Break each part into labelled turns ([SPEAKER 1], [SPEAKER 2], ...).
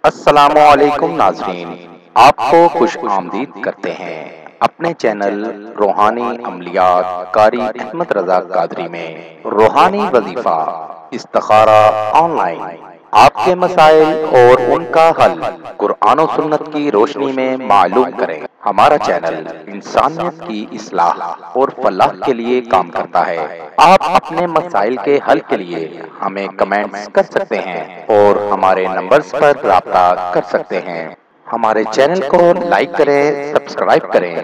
[SPEAKER 1] السلام علیکم ناظرین، آپ کو خوش آمدید کرتے ہیں اپنے چینل روحانی عملیات قاری احمد رضا قادری میں۔ روحانی وظیفہ استخارہ آن لائن، آپ کے مسائل اور ان کا حل قرآن و سنت کی روشنی میں معلوم کریں۔ ہمارا چینل انسانیت کی اصلاح اور فلاح کے لیے کام کرتا ہے۔ آپ اپنے مسائل کے حل کے لیے ہمیں کمنٹس کر سکتے ہیں اور ہمارے نمبرز پر رابطہ کر سکتے ہیں۔ ہمارے چینل کو لائک کریں، سبسکرائب کریں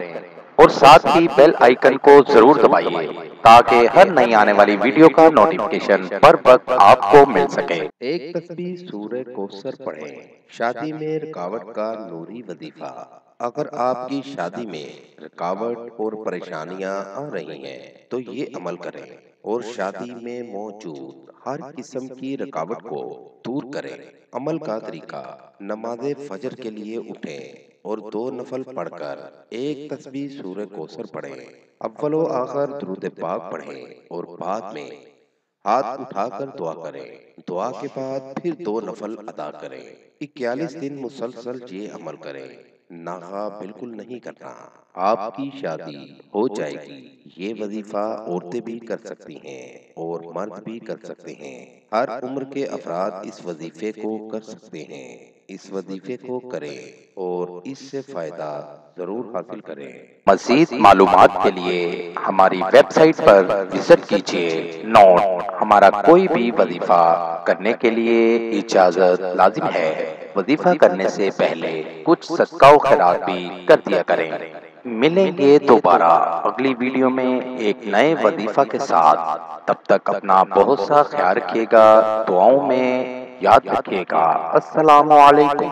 [SPEAKER 1] اور ساتھ ہی بیل آئیکن کو ضرور دبائیے تاکہ ہر نئی آنے والی ویڈیو کا نوٹیفیکیشن بر وقت آپ کو مل سکے۔
[SPEAKER 2] ایک تسبیح سورہ کوثر پڑھیں۔ شادی میں رکاوٹ کا نوری وظیفہ۔ اگر آپ کی شادی میں رکاوٹ اور پریشانیاں آ رہی ہیں تو یہ عمل کریں اور شادی میں موجود ہر قسم کی رکاوٹ کو دور کریں۔ عمل کا طریقہ: نماز فجر کے لیے اٹھیں اور 2 نفل پڑھ کر ایک تسبیح سورہ کوثر پڑھیں۔ اول و آخر درود پاک پڑھیں اور بعد میں ہاتھ اٹھا کر دعا کریں۔ دعا کے بعد پھر 2 نفل ادا کریں۔ 41 دن مسلسل یہ عمل کریں۔ ناغہ بالکل نہیں کرنا، آپ کی شادی ہو جائے گی۔ یہ وظیفہ عورتیں بھی کر سکتی ہیں اور مرد بھی کر سکتے ہیں۔ ہر عمر کے افراد اس وظیفے کو کر سکتے ہیں۔ اس وظیفے کو کریں اور اس سے فائدہ ضرور حاصل کریں۔
[SPEAKER 1] مزید معلومات کے لیے ہماری ویب سائٹ پر وزٹ کیجیے۔ نوٹ: ہمارا کوئی بھی وظیفہ کرنے کے لیے اجازت لازم ہے۔ وظیفہ کرنے سے پہلے کچھ صدقہ و خیرات بھی کر دیا کریں۔ ملیں گے دوبارہ اگلی ویڈیو میں ایک نئے وظیفہ کے ساتھ۔ تب تک اپنا بہت سا خیال رکھیے گا، دعاؤں میں یاد رکھیے گا۔ السلام علیکم۔